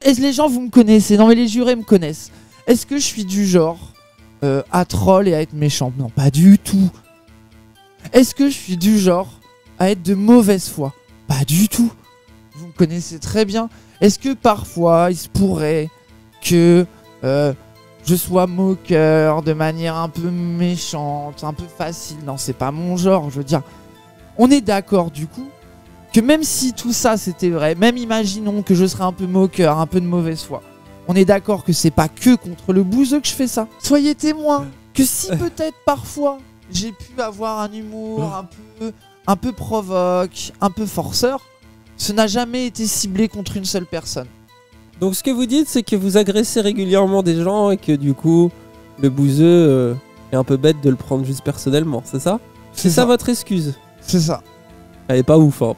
Les gens, vous me connaissez. Non, mais les jurés me connaissent. Est-ce que je suis du genre à troll et à être méchant? Non, pas du tout. Est-ce que je suis du genre à être de mauvaise foi? Pas du tout. Vous me connaissez très bien. Est-ce que parfois, il se pourrait que je sois moqueur de manière un peu méchante, un peu facile? Non, c'est pas mon genre. Je veux dire, on est d'accord du coup que même si tout ça c'était vrai, même imaginons que je serais un peu moqueur, un peu de mauvaise foi, on est d'accord que c'est pas que contre le bouseux que je fais ça. Soyez témoins que si peut-être parfois j'ai pu avoir un humour un peu provoque, un peu forceur, ce n'a jamais été ciblé contre une seule personne. Donc ce que vous dites, c'est que vous agressez régulièrement des gens et que du coup, le bouseux est un peu bête de le prendre juste personnellement, c'est ça? C'est ça votre excuse? C'est ça. Elle est pas ouf, hein.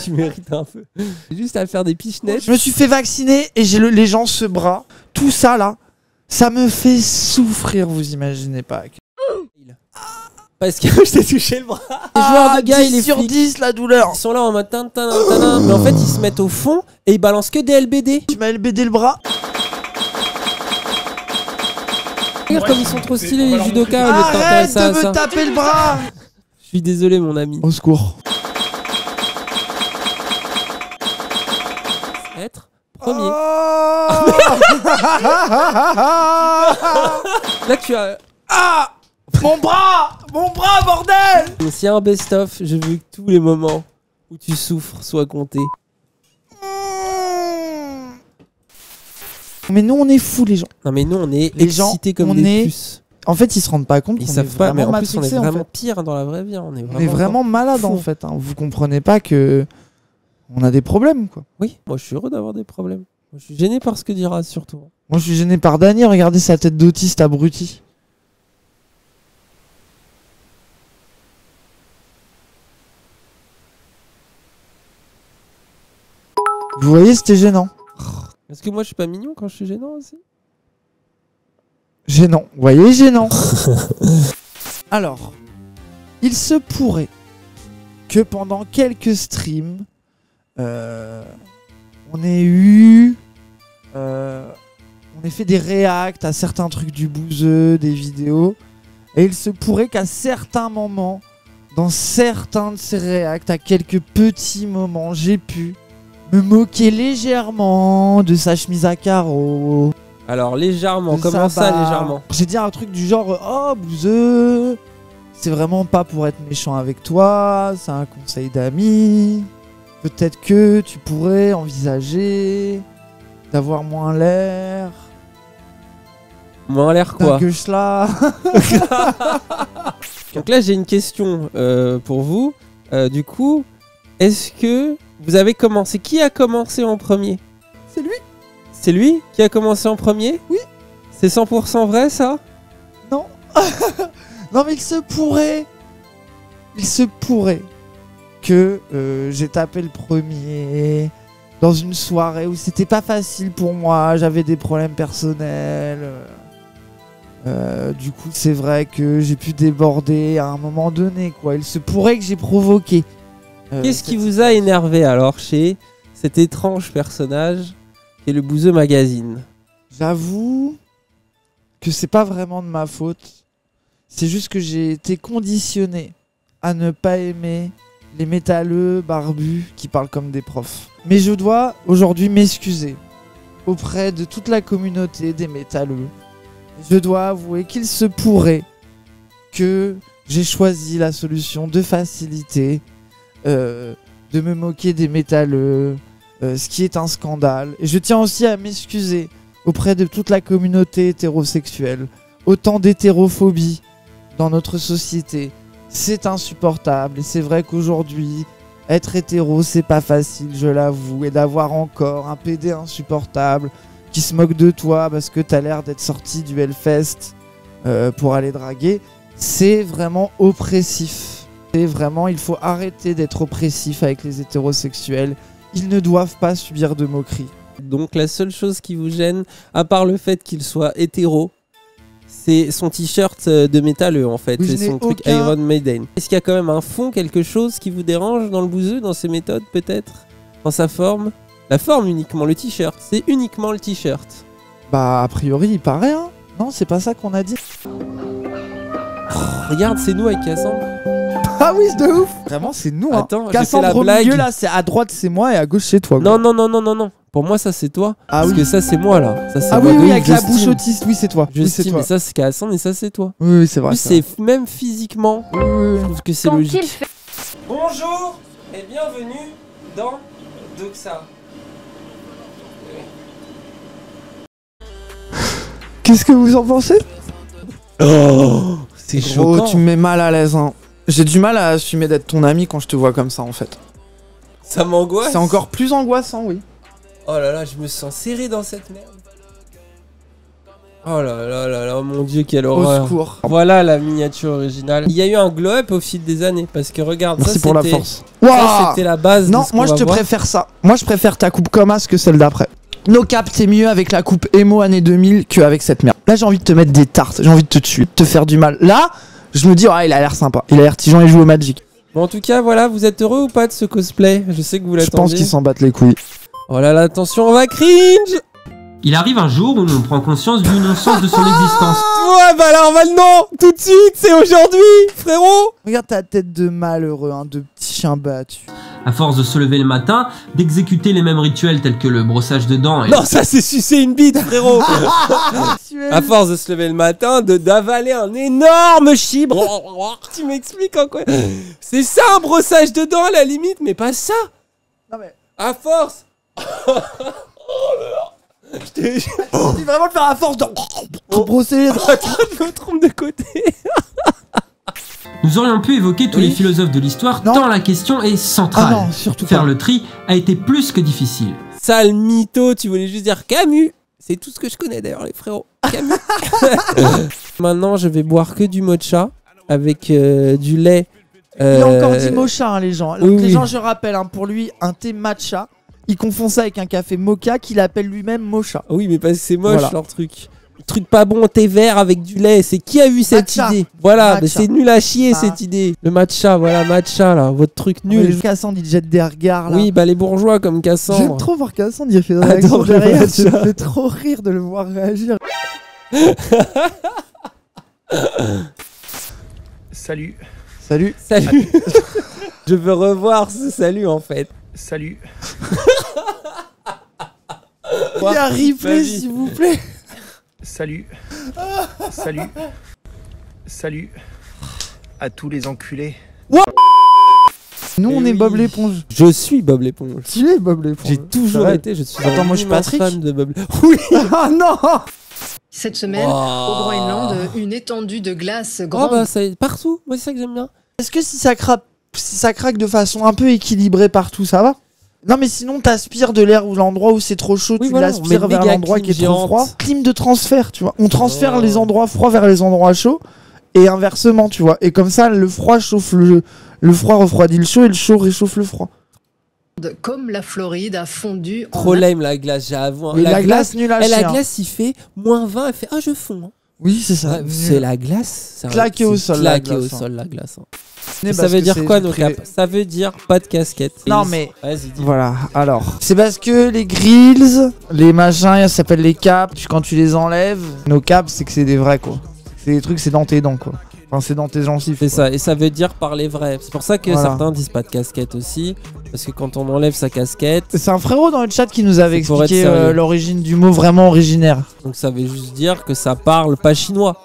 Tu mérites un peu. Juste à faire des pichenettes. Je me suis fait vacciner et j'ai les gens ce bras. Tout ça là, ça me fait souffrir, vous imaginez pas. Parce que je t'ai touché le bras. Les joueurs de gars, 10 sur 10 la douleur. Ils sont là en mode mais en fait ils se mettent au fond et ils balancent que des LBD. Tu m'as LBD le bras. Regarde comme ils sont trop stylés les judokas. Arrête de me taper le bras. Je suis désolé mon ami. Au secours. Être premier. Là tu as... Ah, mon bras, bordel. S'il y a un best-of, je veux que tous les moments où tu souffres soient comptés. Mais nous on est fous les gens. Non mais nous on est excités comme des puces. En fait ils se rendent pas compte. Ils savent pas, mais en plus on est vraiment pire dans la vraie vie. On est vraiment malade en fait. Hein. Vous comprenez pas que on a des problèmes quoi. Oui, moi je suis heureux d'avoir des problèmes. Moi, je suis gêné par ce que dira surtout. Moi je suis gêné par Dany, regardez sa tête d'autiste abruti. Vous voyez, c'était gênant. Est-ce que moi je suis pas mignon quand je suis gênant aussi? Gênant, vous voyez, gênant. Alors, il se pourrait que pendant quelques streams, on ait eu... on ait fait des réacts à certains trucs du bouseux, des vidéos. Et il se pourrait qu'à certains moments, dans certains de ces réacts, à quelques petits moments, j'ai pu me moquer légèrement de sa chemise à carreaux. Alors légèrement, comment ça légèrement? J'ai dit un truc du genre oh bouseux, c'est vraiment pas pour être méchant avec toi, c'est un conseil d'amis. Peut-être que tu pourrais envisager d'avoir moins l'air. Moins l'air quoi? Que cela. Donc là j'ai une question pour vous. Du coup, est-ce que vous avez commencé? Qui a commencé en premier? C'est lui. C'est lui qui a commencé en premier? Oui. C'est 100% vrai ça? Non. Non mais il se pourrait que j'ai tapé le premier dans une soirée où c'était pas facile pour moi, j'avais des problèmes personnels. Du coup c'est vrai que j'ai pu déborder à un moment donné quoi. Il se pourrait que j'ai provoqué. Qu'est-ce qui vous a énervé alors chez cet étrange personnage qui est le Bouseux Magazine? J'avoue que c'est pas vraiment de ma faute. C'est juste que j'ai été conditionné à ne pas aimer les métalleux barbus qui parlent comme des profs. Mais je dois aujourd'hui m'excuser auprès de toute la communauté des métalleux. Je dois avouer qu'il se pourrait que j'ai choisi la solution de facilité, de me moquer des métalleux, ce qui est un scandale. Et je tiens aussi à m'excuser auprès de toute la communauté hétérosexuelle. Autant d'hétérophobie dans notre société, c'est insupportable. Et c'est vrai qu'aujourd'hui, être hétéro, c'est pas facile, je l'avoue. Et d'avoir encore un PD insupportable qui se moque de toi parce que t'as l'air d'être sorti du Hellfest pour aller draguer, c'est vraiment oppressif. Et vraiment, il faut arrêter d'être oppressif avec les hétérosexuels. Ils ne doivent pas subir de moqueries. Donc la seule chose qui vous gêne, à part le fait qu'il soit hétéro, c'est son t-shirt de métalleux en fait, Oui, c'est je n'ai son truc aucun- Iron Maiden. Est-ce qu'il y a quand même un fond, quelque chose qui vous dérange dans le bouseux, dans ses méthodes peut-être? Dans sa forme? La forme uniquement, le t-shirt, c'est uniquement le t-shirt. Bah, a priori, il paraît, hein. Non, c'est pas ça qu'on a dit. Regarde, c'est nous avec Cassandre. Ah oui, c'est de ouf. Vraiment, c'est nous, hein. Attends, j'ai fait la Cassandre au blague. milieu, là, c'est à droite, c'est moi, et à gauche, c'est toi. Non, non, non, non, non, non. Pour moi, ça c'est toi. Ah Parce oui. que ça c'est moi là. Ça, c'est Ah moi oui, de oui, ouf, avec la j'estime. bouche autiste, oui, c'est toi. Oui, c'est J'estime, toi. mais ça c'est Cassandre et ça c'est toi. Oui, oui, c'est vrai. Plus c'est même physiquement, Oui, oui, je trouve que c'est Quand il logique. fait Bonjour et bienvenue dans Doxa. Qu'est-ce que vous en pensez? Oh, c'est Oh, choquant. tu me mets mal à l'aise, hein. J'ai du mal à assumer d'être ton ami quand je te vois comme ça, en fait. Ça m'angoisse. C'est encore plus angoissant, oui. Oh là là, je me sens serré dans cette merde. Oh là là là là, mon dieu, quelle Au horreur. secours. Voilà la miniature originale. Il y a eu un glow-up au fil des années parce que regarde, Merci ça pour la c'était- force. ça, Waouh. c'était la base. de Non, ce qu'on moi je va te voir. préfère ça. Moi je préfère ta coupe comme as que celle d'après. No cap, c'est mieux avec la coupe emo année 2000 qu'avec cette merde. Là j'ai envie de te mettre des tartes, j'ai envie de te tuer, de te faire du mal. Là, je me dis, ah, il a l'air sympa. Il a l'air tigeant et joue au Magic. Bon, en tout cas, voilà, vous êtes heureux ou pas de ce cosplay? Je sais que vous Je l'attendiez. pense qu'ils s'en battent les couilles. Oh là là, attention, on va cringe. Il arrive un jour où l'on prend conscience du non-sens de son existence. Ouais, bah alors maintenant, tout de suite, c'est aujourd'hui, frérot. Regarde ta tête de malheureux, hein, de petit chien battu. À force de se lever le matin, d'exécuter les mêmes rituels tels que le brossage de dents et Non, ça c'est sucer une bite, frérot. À force de se lever le matin, d'avaler un énorme chibre. Tu m'expliques en quoi? C'est ça un brossage de dents à la limite, mais pas ça. Non mais, À force. Je te jure. c'est vraiment le faire à force de brosser les dents. Attends, je me trompe de côté. nous aurions pu évoquer tous Oui. les philosophes de l'histoire Non. tant la question est Ah centrale. non, surtout Faire pas. le tri a été plus que difficile. Sale mytho, tu voulais juste dire Camus. C'est tout ce que je connais d'ailleurs, les frérots. Camus. Maintenant, je vais boire que du matcha avec du lait. Il a encore dit mocha, hein, les gens. Donc, oui, les oui. gens, je rappelle, hein, pour lui, un thé matcha, il confond ça avec un café mocha qu'il appelle lui-même mocha. Oui, mais parce que c'est moche Voilà. leur truc. Le truc pas bon, thé vert avec du lait. C'est qui a vu cette Matcha. idée? Voilà, mais Matcha. c'est nul à chier Ah. cette idée. Le matcha, voilà, matcha là, votre truc nul. Cassandre, il jette des regards là. Oui, bah les bourgeois comme J'aime Cassandre. trop voir Cassandre, il fait des Adore réactions le derrière. matcha. Ça me fait trop rire de le voir réagir. Salut, Salut. Salut. Je veux revoir ce salut en fait. salut, Il y a un replay, Vas-y. s'il vous plaît. salut, salut, salut à tous les enculés. Nous, on Mais est Bob oui. l'éponge. Je suis Bob l'éponge. Tu es Bob l'éponge. J'ai toujours Ouais. été, je suis Attends, un moi, je suis immense Patrick. fan de Bob l'éponge. Oui. Ah non. cette semaine Oh. au Groenland une étendue de glace Oh grande. bah ça est partout, moi c'est ça que j'aime bien. Est-ce que si ça craque de façon un peu équilibrée partout, ça va? Non mais sinon t'aspires de l'air ou l'endroit où c'est trop chaud, Oui, tu voilà, on l'aspires met vers méga l'endroit qui est clim trop géante. froid. Clim de transfert, tu vois. On transfère Oh. les endroits froids vers les endroits chauds et inversement, tu vois. Et comme ça, le froid chauffe le froid refroidit le chaud et le chaud réchauffe le froid. Comme la Floride a fondu en Trop lame la glace, j'avoue. hein. Et la glace nulle à la chier, hein. glace il fait -20, elle fait ah je fonds. hein. Oui, c'est ça. Ouais, c'est la glace. ça- Claqué au c'est sol, la Claqué au glace, hein. sol la glace. hein. Mais Ça parce veut que dire c'est quoi nos privé. caps? Ça veut dire pas de casquette. Non, mais- Vas-y dis. Voilà, alors. C'est parce que les grills, les machins, ça s'appelle les caps. Quand tu les enlèves, nos caps, c'est que c'est des vrais, quoi. C'est des trucs, c'est dans tes dents, quoi. Enfin, c'est dans tes gencives. C'est quoi. ça, et ça veut dire parler vrai. C'est pour ça que Voilà. certains disent pas de casquette aussi. Parce que quand on enlève sa casquette, C'est un frérot dans le chat qui nous avait C'est pour expliqué être sérieux. l'origine du mot vraiment originaire. donc ça veut juste dire que ça parle pas chinois.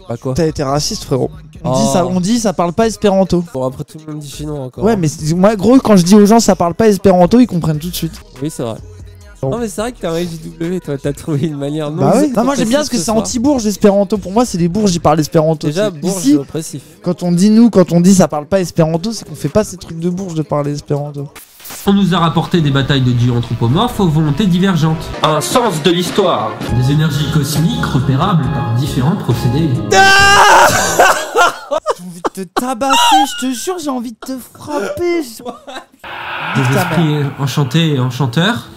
Pas quoi. T'as été raciste, frérot. On, Oh. dit ça parle pas espéranto. Bon, après tout le monde dit chinois encore. Ouais, mais moi, gros, quand je dis aux gens ça parle pas espéranto, ils comprennent tout de suite. Oui, c'est vrai. Bon. Non, mais c'est vrai que t'es un JW, toi, t'as trouvé une manière non Bah oui. précise Non, moi j'aime bien parce que ce c'est soir. anti-bourge espéranto. Pour moi, c'est des bourges, ils parlent espéranto. Déjà, C'est- bourge, Ici, c'est oppressif. quand on dit ça parle pas espéranto, c'est qu'on fait pas ces trucs de bourge de parler espéranto. On nous a rapporté des batailles de dieux anthropomorphes aux volontés divergentes. Un sens de l'histoire. Des énergies cosmiques repérables par différents procédés. J'ai envie de te tabasser, je te jure, j'ai envie de te frapper. Des esprits enchantés et enchanteurs.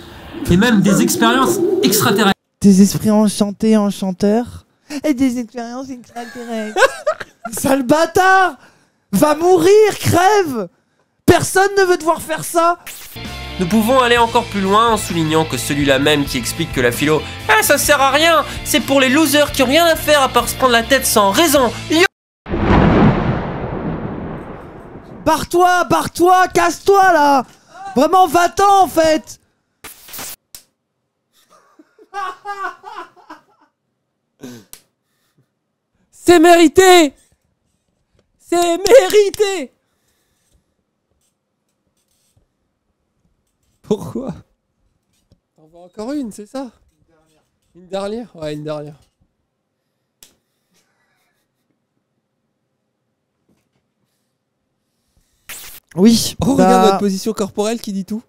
et même des expériences extraterrestres. Des esprits enchantés, enchanteurs. Et des expériences extraterrestres. Sale bâtard! Va mourir, crève! Personne ne veut devoir faire ça! Nous pouvons aller encore plus loin en soulignant que celui-là même qui explique que la philo, ah, ça sert à rien, c'est pour les losers qui ont rien à faire à part se prendre la tête sans raison. Barre-toi, casse-toi là! Vraiment, va-t'en en fait! C'est mérité! C'est mérité! Pourquoi? On va encore une, c'est ça? Une dernière? Ouais, une dernière. Oui. Oh, regarde notre position corporelle qui dit tout.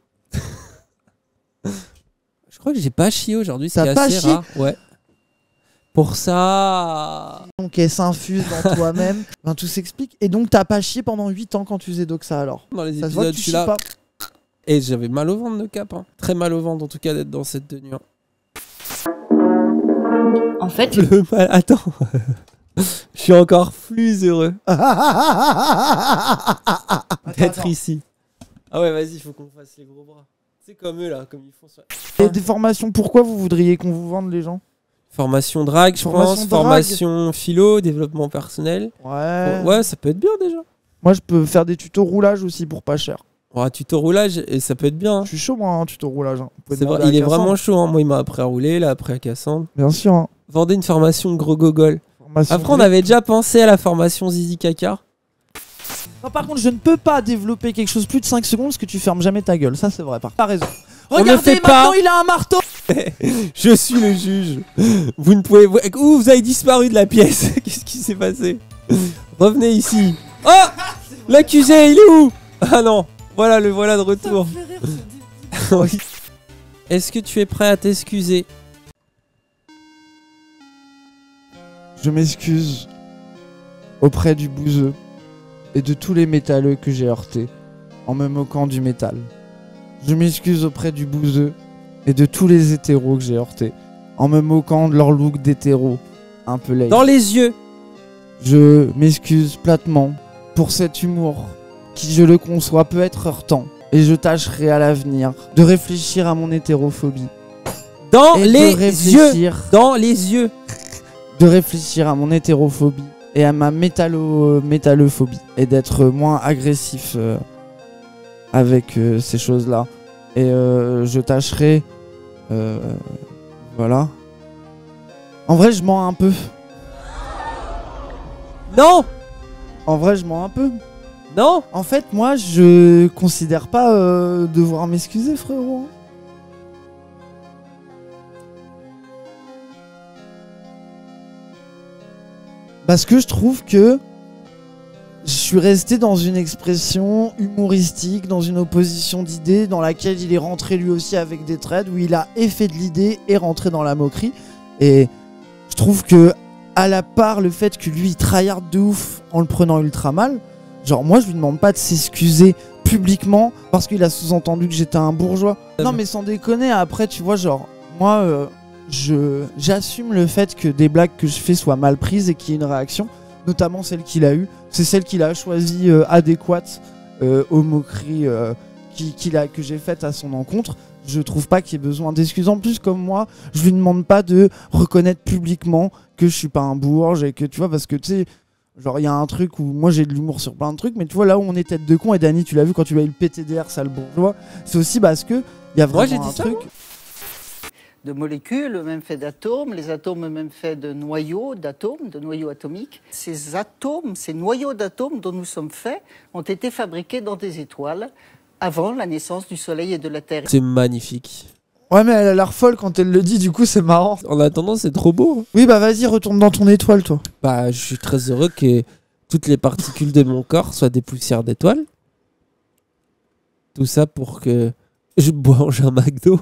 Je crois que j'ai pas chié aujourd'hui, c'est assez rare. Ouais. Pour ça... Donc elle s'infuse dans toi-même. Ben, tout s'explique. Et donc t'as pas chié pendant 8 ans quand tu faisais Doxa alors? Dans les ça se voit épisodes, que je tu suis chies là. pas. Et j'avais mal au ventre de cap. Hein. Très mal au ventre en tout cas d'être dans cette tenue. Hein. En fait, Le mal... Attends. Je suis encore plus heureux d'être ici. Ah ouais, vas-y, faut qu'on fasse les gros bras. C'est comme eux là, comme ils font ça. Et des formations, pourquoi vous voudriez qu'on vous vende les gens? Formation drague, je pense. Formation philo, développement personnel. Ouais. Ouais, ça peut être bien déjà. Moi je peux faire des tutos roulage aussi pour pas cher. Ouais, tuto roulage, et ça peut être bien. Hein. Je suis chaud moi en tuto roulage. Hein. C'est vrai, il est vraiment chaud. Hein. Moi, il m'a appris à rouler, il a appris à Cassandre. Bien sûr. Hein. Vendez une formation gros gogol. Formation Après, on avait déjà pensé à la formation Zizi Kaka. Non, par contre, je ne peux pas développer quelque chose plus de 5 secondes parce que tu fermes jamais ta gueule. Ça, c'est vrai. T'as raison. Regardez, maintenant, il a un marteau. Je suis le juge. Vous ne pouvez... Où vous avez disparu de la pièce? Qu'est-ce qui s'est passé? Revenez ici. Oh! L'accusé, il est où? Ah non. Voilà, le voilà de retour. Oui. Est-ce que tu es prêt à t'excuser? Je m'excuse auprès du bouseux et de tous les métalleux que j'ai heurtés en me moquant du métal. Je m'excuse auprès du bouseux et de tous les hétéros que j'ai heurtés en me moquant de leur look d'hétéro un peu laid. Dans les yeux. Je m'excuse platement pour cet humour qui, je le conçois, peut être heurtant. Et je tâcherai à l'avenir de réfléchir à mon hétérophobie. Dans et les de réfléchir, yeux. Dans les yeux. De réfléchir à mon hétérophobie et à ma métallophobie. Et d'être moins agressif avec ces choses-là. Et je tâcherai... voilà. En vrai, je mens un peu. Non. En vrai, je mens un peu. Non. En fait, moi, je considère pas devoir m'excuser, frérot. Parce que je trouve que je suis resté dans une expression humoristique, dans une opposition d'idées, dans laquelle il est rentré lui aussi avec des trades, où il a effet de l'idée et rentré dans la moquerie. Et je trouve que, à la part le fait que lui il tryhard de ouf en le prenant ultra mal, genre moi je lui demande pas de s'excuser publiquement parce qu'il a sous-entendu que j'étais un bourgeois. Non mais sans déconner, après tu vois genre moi j'assume le fait que des blagues que je fais soient mal prises et qu'il y ait une réaction, notamment celle qu'il a eue. C'est celle qu'il a choisie adéquate aux moqueries que j'ai faites à son encontre. Je trouve pas qu'il y ait besoin d'excuses. En plus, comme moi, je lui demande pas de reconnaître publiquement que je suis pas un bourge et que tu vois, parce que tu sais, genre il y a un truc où moi j'ai de l'humour sur plein de trucs, mais tu vois là où on est tête de con, et Dany, tu l'as vu quand tu as eu le PTDR, sale bourgeois, c'est aussi parce que il y a vraiment un truc. De molécules, même fait d'atomes, les atomes même fait de noyaux d'atomes, de noyaux atomiques. Ces atomes, ces noyaux d'atomes dont nous sommes faits, ont été fabriqués dans des étoiles avant la naissance du Soleil et de la Terre. C'est magnifique. Ouais, mais elle a l'air folle quand elle le dit, du coup c'est marrant. En attendant, c'est trop beau. Oui, bah vas-y, retourne dans ton étoile, toi. Bah, je suis très heureux que toutes les particules de mon corps soient des poussières d'étoiles. Tout ça pour que je mange un McDo.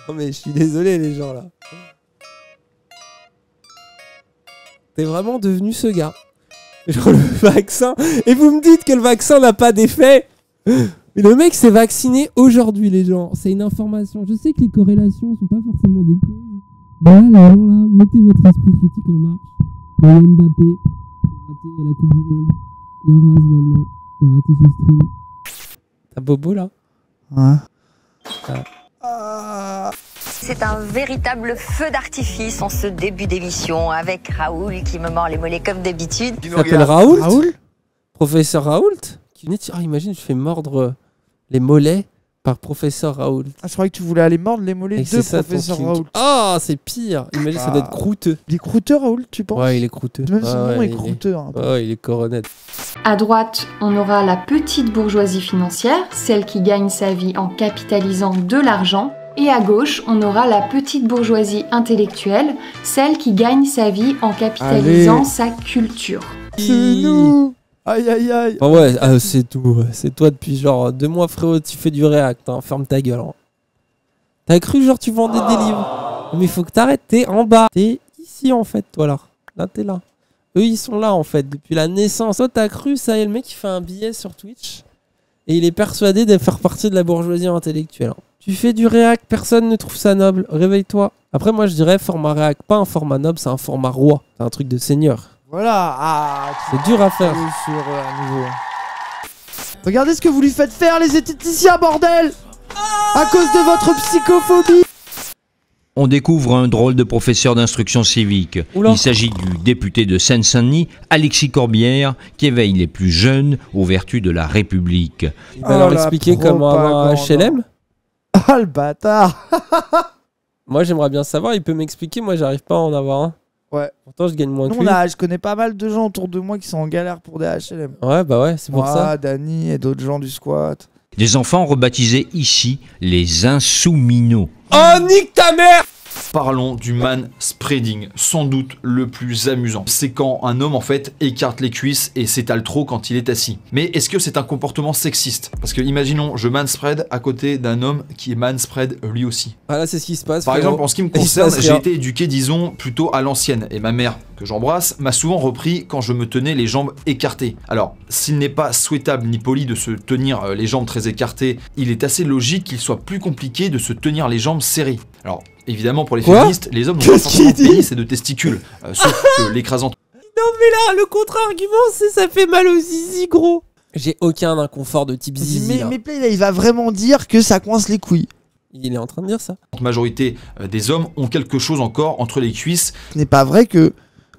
Non mais je suis désolé les gens là. T'es vraiment devenu ce gars. Genre le vaccin. Et vous me dites que le vaccin n'a pas d'effet. Mais le mec s'est vacciné aujourd'hui, les gens. C'est une information. Je sais que les corrélations sont pas forcément des causes. Mais là, les gens, là, mettez votre esprit critique en marche. Il y a Mbappé qui a raté la Coupe du Monde. Il y a Raz maintenant qui a raté ce stream. T'as Bobo, là? Ouais. C'est un véritable feu d'artifice en ce début d'émission avec Raoul qui me mord les mollets comme d'habitude. Il s'appelle Raoult? Raoul? Professeur Raoult? Imagine, je fais mordre les mollets par professeur Raoult. Ah, je croyais que tu voulais aller mordre les mollets de professeur Raoult. Ah, c'est pire. Imagine, ça doit être croûteux. Il est croûteux, Raoult, tu penses? Ouais, il est croûteux. Même son nom est croûteux. Ouais, il est coronette. À droite, on aura la petite bourgeoisie financière, celle qui gagne sa vie en capitalisant de l'argent. Et à gauche, on aura la petite bourgeoisie intellectuelle, celle qui gagne sa vie en capitalisant sa culture. C'est nous. Aïe aïe aïe. Ah ouais, c'est tout. C'est toi depuis genre 2 mois, frérot, tu fais du React. Hein. Ferme ta gueule. Hein. T'as cru genre tu vendais des livres? Mais il faut que t'arrêtes, t'es en bas. T'es ici en fait, toi là. Là, t'es là. Eux, ils sont là en fait, depuis la naissance. Toi, t'as cru, ça y est, le mec, il fait un billet sur Twitch. Et il est persuadé de faire partie de la bourgeoisie intellectuelle. Tu fais du React, personne ne trouve ça noble. Réveille-toi. Après, moi, je dirais format React, pas un format noble, c'est un format roi. C'est un truc de seigneur. Voilà. C'est dur à faire. Regardez ce que vous lui faites faire, les esthéticiens, bordel! À cause de votre psychophobie! On découvre un drôle de professeur d'instruction civique. Oula. Il s'agit du député de Seine-Saint-Denis, Alexis Corbière, qui éveille les plus jeunes aux vertus de la République. Il va leur expliquer comment avoir un HLM? Ah, le bâtard! Moi, j'aimerais bien savoir, il peut m'expliquer, moi, j'arrive pas à en avoir un. Ouais. Pourtant, je gagne moins que lui. Je connais pas mal de gens autour de moi qui sont en galère pour des HLM. Ouais, bah ouais, c'est pour ça. Dany et d'autres gens du squat. Des enfants rebaptisés ici les insouminaux. Oh, nique ta mère! Parlons du manspreading, sans doute le plus amusant. C'est quand un homme en fait écarte les cuisses et s'étale trop quand il est assis. Mais est-ce que c'est un comportement sexiste? Parce que imaginons, je manspread à côté d'un homme qui est manspread lui aussi. Ah là, c'est ce qui se passe. Par exemple, en ce qui me concerne, j'ai été éduqué, disons, plutôt à l'ancienne. Et ma mère, que j'embrasse, m'a souvent repris quand je me tenais les jambes écartées. Alors, s'il n'est pas souhaitable ni poli de se tenir les jambes très écartées, il est assez logique qu'il soit plus compliqué de se tenir les jambes serrées. Alors, évidemment, pour les féministes, les hommes n'ont pas forcément de pénis et de testicules. Sauf que l'écrasante... Non mais là, le contre-argument, c'est ça fait mal au zizi, gros. J'ai aucun inconfort de type zizi. Mais Play, là, il va vraiment dire que ça coince les couilles. Il est en train de dire ça. La majorité des hommes ont quelque chose encore entre les cuisses. Ce n'est pas vrai que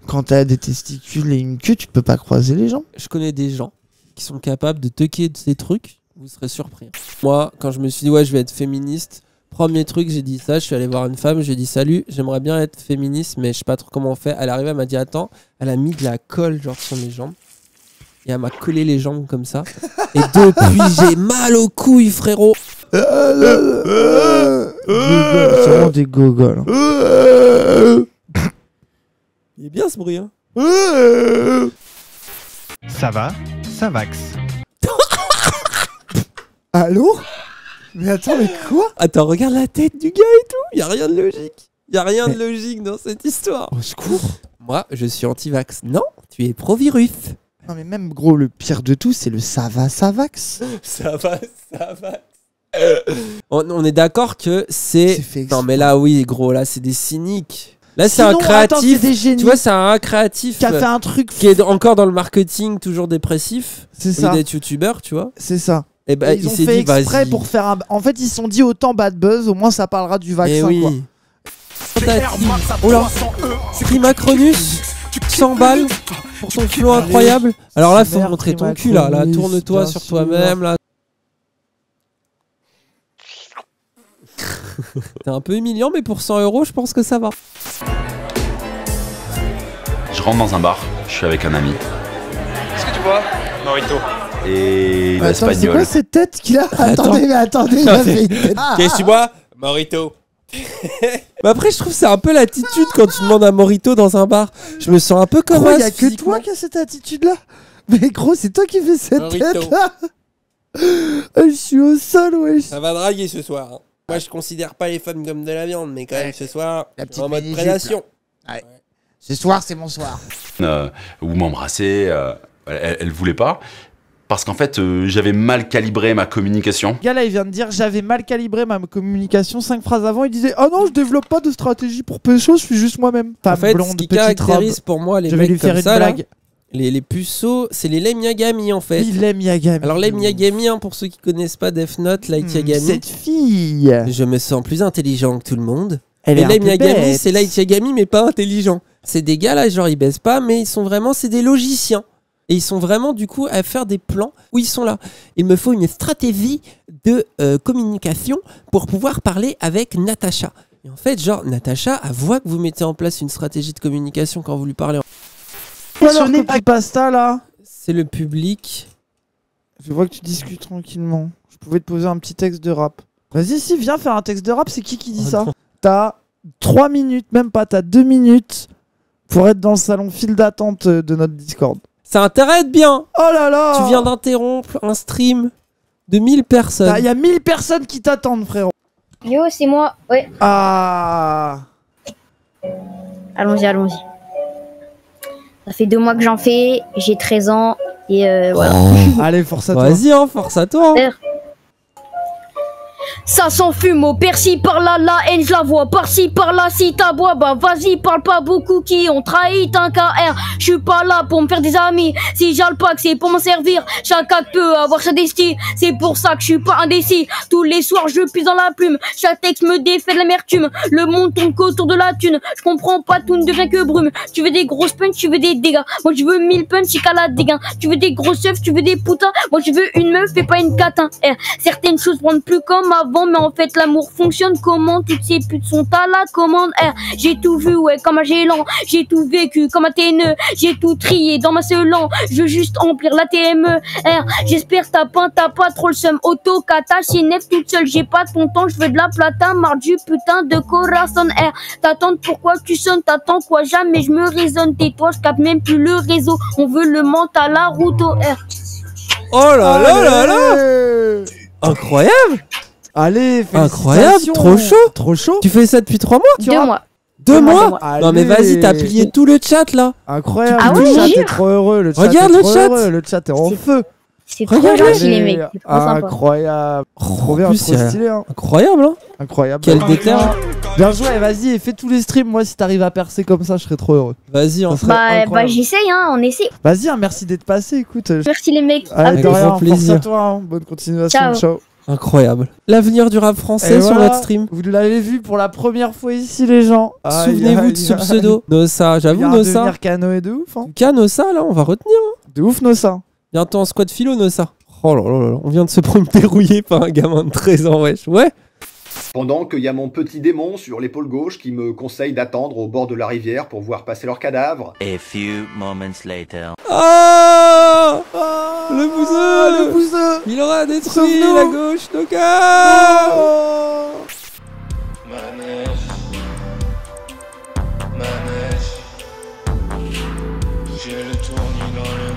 quand t'as des testicules et une queue, tu peux pas croiser les jambes. Je connais des gens qui sont capables de tucker de ces trucs. Vous serez surpris. Moi, quand je me suis dit, ouais, je vais être féministe... Premier truc, j'ai dit ça, je suis allé voir une femme, j'ai dit salut, j'aimerais bien être féministe, mais je sais pas trop comment on fait. Elle est arrivée, elle m'a dit attends, elle a mis de la colle genre sur mes jambes. Et elle m'a collé les jambes comme ça. Et depuis, j'ai mal aux couilles, frérot. C'est vraiment des gogoles. Il est bien ce bruit, hein. Ça va, ça vaxe. Allô? Mais attends, mais quoi? Attends, regarde la tête du gars et tout. Y a rien de logique. Y a rien de logique dans cette histoire. Au secours. Moi, je suis anti-vax. Non, tu es pro-virus. Non mais même gros, le pire de tout, c'est le ça va, ça vax. Ça va, ça va. On est d'accord que c'est... fait Non mais là, oui, gros, là, c'est des cyniques. Là, c'est Sinon, un créatif. attends, c'est des génies. Tu vois, c'est un créatif qui a fait un truc qui est encore dans le marketing, toujours dépressif. C'est ça. D'être youtubeur, tu vois. C'est ça. Et bah, ils ont fait exprès pour faire un... En fait, ils se sont dit autant bad buzz, au moins ça parlera du vaccin, oui. quoi. Oh là, Primacronus, 100 balles pour ton flow incroyable. Alors là, faut montrer ton cul, là. Là, tourne-toi sur toi-même, là. T'es un peu humiliant, mais pour 100 €, je pense que ça va. Je rentre dans un bar, je suis avec un ami. Qu'est-ce que tu bois? Morito. Et Attends, c'est l'espagnol. quoi cette tête qu'il a? Attendez, il a fait une tête. Qu'est-ce que tu bois? Morito. Mais après, je trouve que c'est un peu l'attitude quand tu demandes un Morito dans un bar. Je me sens un peu comme il y a que toi qui as cette attitude-là. Mais gros, c'est toi qui fais cette tête-là. Je suis au sol, wesh. Ça va draguer ce soir. Hein. Moi, je considère pas les femmes comme de la viande, mais quand même, ce soir, en mode prédation. Ouais. Ce soir, c'est mon soir. Vous m'embrassez, elle voulait pas. parce qu'en fait, j'avais mal calibré ma communication. Le gars là, il vient de dire j'avais mal calibré ma communication. 5 phrases avant, il disait oh non, je développe pas de stratégie pour pécho, je suis juste moi-même. En fait, ce qui caractérise pour moi les mecs comme ça, là, les puceaux, c'est les Light Yagami en fait. Light Yagami. Alors Light Yagami, hein, pour ceux qui connaissent pas Death Note, Light Yagami. Cette fille. Je me sens plus intelligent que tout le monde. Elle et est Light Yagami, c'est Light Yagami mais pas intelligent. C'est des gars là, genre ils baissent pas, mais ils sont vraiment, c'est des logiciens. Et ils sont vraiment du coup à faire des plans où ils sont là. Il me faut une stratégie de communication pour pouvoir parler avec Natacha. Et en fait, genre Natacha, elle voit que vous mettez en place une stratégie de communication quand vous lui parlez. Alors que pas pasta là. C'est le public. Je vois que tu discutes tranquillement. Je pouvais te poser un petit texte de rap. Vas-y, si, viens faire un texte de rap. C'est qui dit ça? T'as 3 minutes, même pas, t'as 2 minutes pour être dans le salon file d'attente de notre Discord. Ça intéresse bien. Oh là là. Tu viens d'interrompre un stream de 1000 personnes. Il y a 1000 personnes qui t'attendent, frérot. Yo, c'est moi. Ouais. Ah. Allons-y, allons-y. Ça fait 2 mois que j'en fais, j'ai 13 ans et voilà. Allez, force à toi. Vas-y, hein, force à toi. Hein. Ça s'enfume au persil par là, la haine je la vois par-ci par-là. Si t'aboies, bah vas-y, parle pas beaucoup qui ont trahi un KR. Je suis pas là pour me faire des amis. Si j'ai le pack, c'est pour m'en servir. Chacun peut avoir sa destinée. C'est pour ça que je suis pas indécis. Tous les soirs, je pisse dans la plume. Chaque texte me défait de l'amertume. Le monde tourne qu'autour de la thune. Je comprends pas, tout ne devient que brume. Tu veux des grosses punch, tu veux des dégâts. Moi, je veux 1000 punch, c'est qu'à la dégain. Tu veux des grosses œufs, tu veux des putains. Moi, je veux une meuf et pas une catin. Certaines choses rendent plus comme avant, mais en fait l'amour fonctionne comment? Toutes ces putes sont à la commande. J'ai tout vu, ouais, comme un gélant. J'ai tout vécu comme un TNE. J'ai tout trié dans ma selan. Je veux juste remplir la TME. J'espère t'as pas trop le seum. Auto, kata, chez Nef toute seule. J'ai pas ton temps, je veux de la plata. Marre du putain de corazon. T'attends pourquoi tu sonnes? T'attends quoi? Jamais je me raisonne. Tais-toi, je capte même plus le réseau. On veut le mental à la route au Oh là là là là. Incroyable. Allez, incroyable, trop chaud. Trop chaud. Tu fais ça depuis 3 mois? 2 mois. 2 mois? Allez. Non mais vas-y, t'as plié tout le chat là. Incroyable. Ah ouais, le chat est trop heureux. Le chat regarde est le trop chat. Heureux. Le chat est en feu. C'est trop gentil les mecs. Incroyable. Trop bien, trop stylé. Hein. Incroyable, hein. Incroyable. Quel déter. Bien joué, vas-y, et fais tous les streams. Moi, si t'arrives à percer comme ça, je serais trop heureux. Vas-y, on Bah j'essaye, hein, on essaie. Vas-y, hein, merci d'être passé. Écoute. Merci les mecs. Avec grand plaisir. Force à toi. Hein. Bonne continuation. Ciao. Incroyable. L'avenir du rap français et sur voilà, notre stream. Vous l'avez vu pour la première fois ici, les gens. Souvenez-vous de ce pseudo. Nossa, j'avoue, Nossa. Devenir canoë de ouf. Hein. Nossa, là, on va retenir. Hein. De ouf, Nossa. Bientôt en squad philo, Nossa. Oh là là là, on vient de se prendre dérouillé par un gamin de 13 ans, wesh. Ouais. Pendant qu'il y a mon petit démon sur l'épaule gauche qui me conseille d'attendre au bord de la rivière pour voir passer leurs cadavres. A few moments later. Ah, le bouseux, le bouseux. Il aura détruit la gauche, Noka. Manège, j'ai le tournis dans le